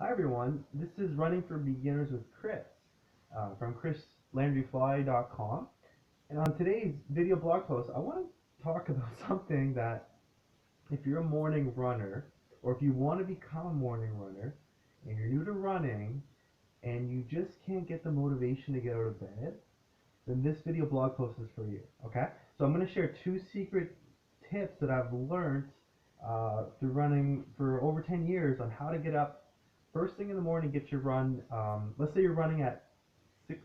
Hi everyone, this is Running for Beginners with Chris from chrislandryfly.com. And on today's video blog post, I want to talk about something that if you're a morning runner or if you want to become a morning runner and you're new to running and you just can't get the motivation to get out of bed, then this video blog post is for you. Okay? So I'm going to share two secret tips that I've learned through running for over 10 years on how to get up first thing in the morning, get your run. Let's say you're running at 6,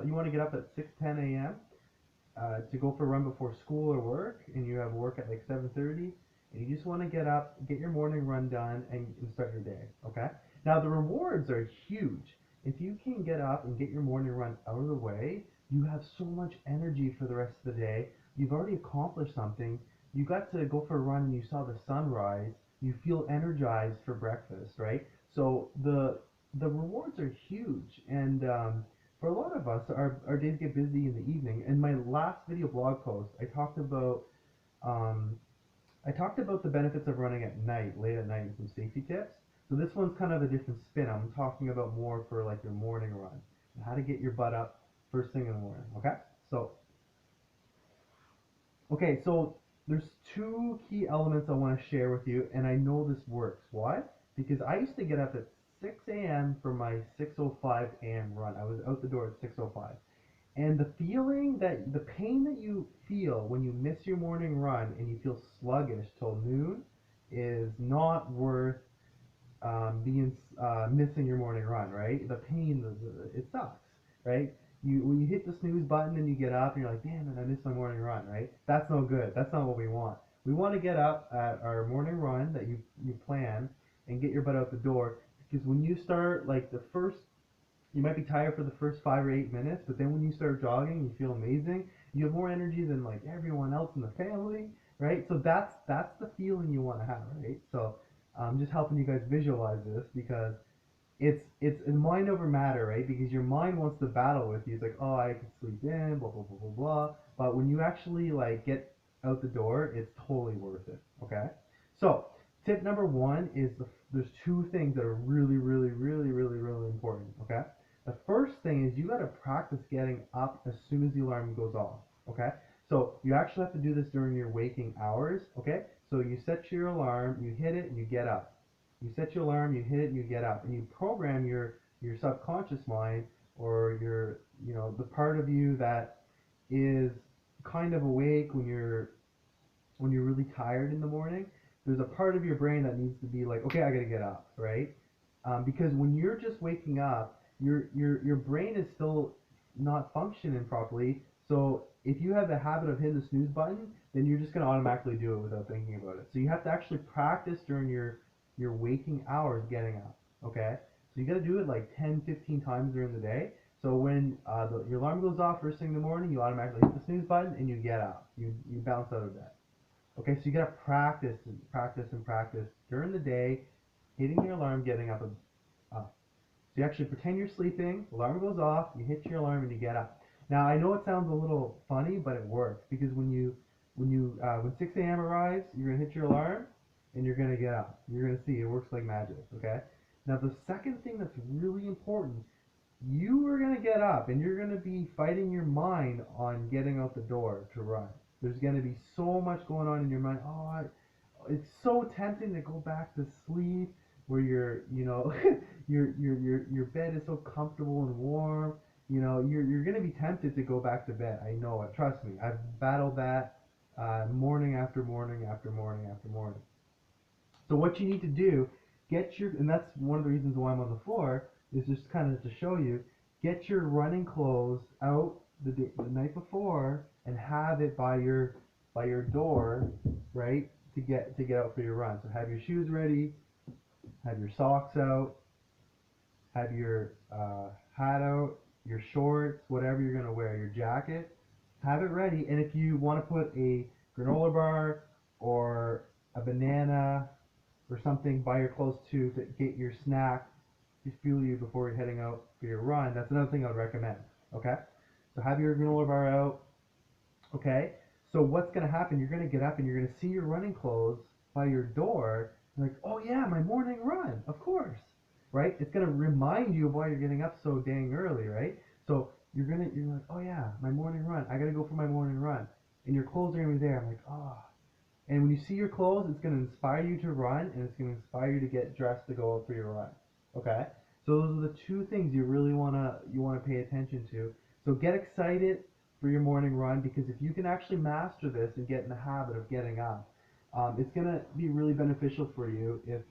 you want to get up at 6:10 a.m. To go for a run before school or work, and you have work at like 7:30, and you just want to get up, get your morning run done, and start your day. Okay? Now the rewards are huge. If you can get up and get your morning run out of the way, you have so much energy for the rest of the day. You've already accomplished something. You got to go for a run and you saw the sunrise. You feel energized for breakfast, right? So the rewards are huge, and for a lot of us, our days get busy in the evening. In my last video blog post, um, I talked about the benefits of running at night, late at night, and some safety tips. So this one's kind of a different spin. I'm talking about more for like your morning run and how to get your butt up first thing in the morning. So so there's two key elements I want to share with you, and I know this works. Why? Because I used to get up at 6 a.m. for my 6:05 a.m. run. I was out the door at 6:05. And the pain that you feel when you miss your morning run and you feel sluggish till noon is not worth being missing your morning run, right? The pain, it sucks, right? When you hit the snooze button and you get up and you're like, damn it, I missed my morning run, right? That's no good. That's not what we want. We want to get up at our morning run that you plan and get your butt out the door, because when you start like you might be tired for the first 5 or 8 minutes, but then when you start jogging, you feel amazing. You have more energy than like everyone else in the family, right? So that's the feeling you want to have, right? So I'm just helping you guys visualize this, because it's mind over matter, right? Because your mind wants to battle with you. It's like, oh, I can sleep in, blah blah blah blah blah. But when you actually like get out the door, it's totally worth it. Okay. So tip number one is there's two things that are really really really really really important. Okay. The first thing is you got to practice getting up as soon as the alarm goes off. Okay. So you actually have to do this during your waking hours. Okay. So you set your alarm, you hit it, and you get up. You set your alarm, you hit it, and you get up, and you program your subconscious mind, or your the part of you that is kind of awake when you're really tired in the morning. There's a part of your brain that needs to be like, okay, I gotta get up, right? Because when you're just waking up, your brain is still not functioning properly. So if you have the habit of hitting the snooze button, then you're just gonna automatically do it without thinking about it. So you have to actually practice during your waking hours getting up. Okay, so you got to do it like 10, 15 times during the day. So when your alarm goes off first thing in the morning, you automatically hit the snooze button and you get up. You bounce out of bed. Okay, so you got to practice and practice and practice during the day, hitting your alarm, getting up. So you actually pretend you're sleeping, alarm goes off, you hit your alarm and you get up. Now I know it sounds a little funny, but it works, because when 6 a.m. arrives, you're gonna hit your alarm and you're gonna get up. You're gonna see it works like magic. Okay. Now the second thing that's really important, you are gonna get up and you're gonna be fighting your mind on getting out the door to run. There's gonna be so much going on in your mind. It's so tempting to go back to sleep, where your bed is so comfortable and warm. You're gonna be tempted to go back to bed. I know it. Trust me. I've battled that morning after morning after morning after morning. So what you need to do, and that's one of the reasons why I'm on the floor, is just kind of to show you, get your running clothes out the night before and have it by your door, right, to get out for your run. So have your shoes ready, have your socks out, have your hat out, your shorts, whatever you're gonna wear, your jacket, have it ready. And if you want to put a granola bar or a banana or something by your clothes too, to get your snack to fuel you before you're heading out for your run, that's another thing I would recommend. Okay, so have your granola bar out. Okay, so what's going to happen, you're going to get up and you're going to see your running clothes by your door. You're like, oh yeah, my morning run, of course. right? It's gonna remind you of why you're getting up so dang early, right? So you're like, oh yeah, my morning run. I gotta go for my morning run, and your clothes are gonna be there. I'm like, oh. And when you see your clothes, it's gonna inspire you to run, and it's gonna inspire you to get dressed to go out for your run. Okay. So those are the two things you wanna pay attention to. So get excited for your morning run, because if you can actually master this and get in the habit of getting up, it's gonna be really beneficial for you if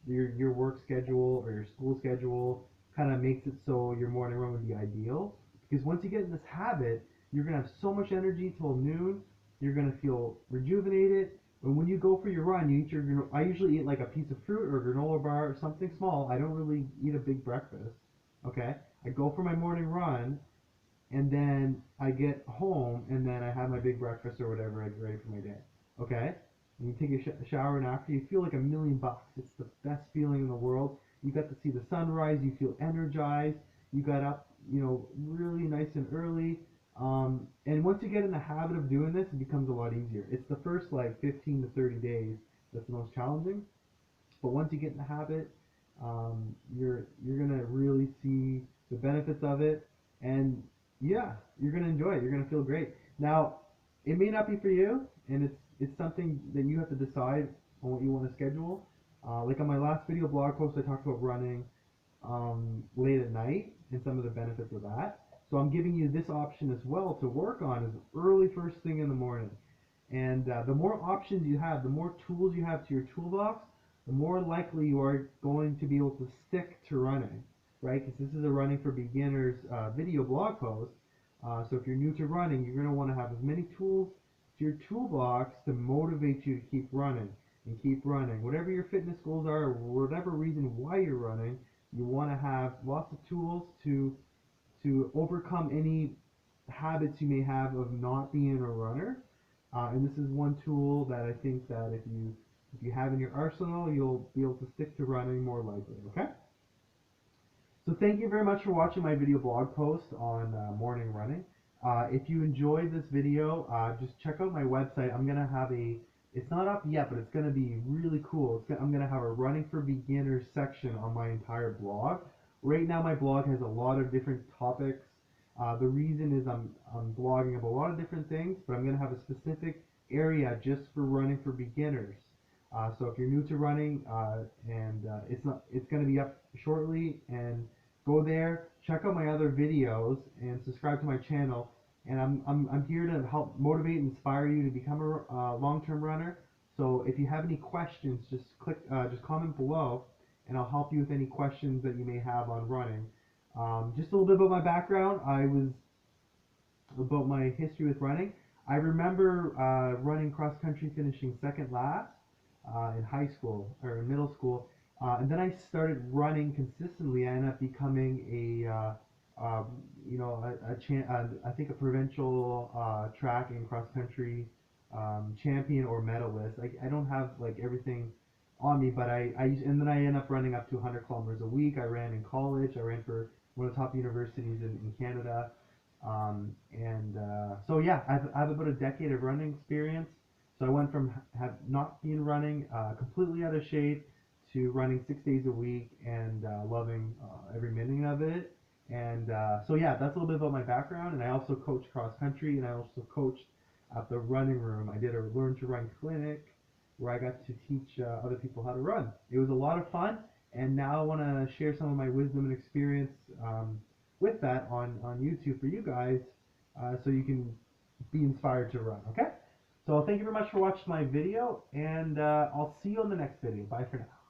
your work schedule or your school schedule kind of makes it so your morning run would be ideal. Because once you get in this habit, you're gonna have so much energy till noon. You're gonna feel rejuvenated. And when you go for your run, you eat your I usually eat like a piece of fruit or a granola bar or something small. I don't really eat a big breakfast. Okay, I go for my morning run, and then I get home, and then I have my big breakfast or whatever I get ready for my day. Okay? And you take a shower, and after you feel like $1,000,000. It's the best feeling in the world. You got to see the sunrise. You feel energized. You got up, really nice and early. And once you get in the habit of doing this, it becomes a lot easier. It's the first like 15 to 30 days that's the most challenging. But once you get in the habit, you're gonna really see the benefits of it, and yeah, you're gonna enjoy it. You're gonna feel great. Now, it may not be for you, and it's something that you have to decide on what you want to schedule. Like on my last video blog post, I talked about running late at night and some of the benefits of that. So I'm giving you this option as well to work on is early first thing in the morning. And the more options you have, the more tools you have to your toolbox, the more likely you are going to be able to stick to running, right? Because this is a running for beginners video blog post. So if you're new to running, you're going to want to have as many tools to your toolbox to motivate you to keep running and keep running. Whatever your fitness goals are, or whatever reason why you're running, you want to have lots of tools to overcome any habits you may have of not being a runner. And this is one tool that I think that if you have in your arsenal, you'll be able to stick to running more likely. Okay. So thank you very much for watching my video blog post on morning running. If you enjoyed this video, just check out my website. I'm gonna have it's not up yet, but it's gonna be really cool. I'm gonna have a running for beginners section on my entire blog. Right now, my blog has a lot of different topics. The reason is I'm blogging about a lot of different things, but I'm gonna have a specific area just for running for beginners. So if you're new to running, it's going to be up shortly, and go there, check out my other videos, and subscribe to my channel. And I'm here to help motivate and inspire you to become a long-term runner. So if you have any questions, just comment below, and I'll help you with any questions that you may have on running. Just a little bit about my background. About my history with running. I remember running cross country, finishing second last in high school or in middle school, and then I started running consistently. I ended up becoming I think a provincial track and cross country champion or medalist. I don't have like everything on me, but and then I ended up running up to 100 kilometers a week. I ran in college. I ran for one of the top universities in Canada. So yeah, I have about a decade of running experience. So I went from not being running completely out of shape to running 6 days a week and loving every minute of it. And so yeah, that's a little bit about my background. And I also coach cross country, and I also coached at the running room. I did a learn to run clinic where I got to teach other people how to run. It was a lot of fun, and now I want to share some of my wisdom and experience with that on YouTube for you guys, so you can be inspired to run. Okay? So thank you very much for watching my video, and I'll see you on the next video. Bye for now.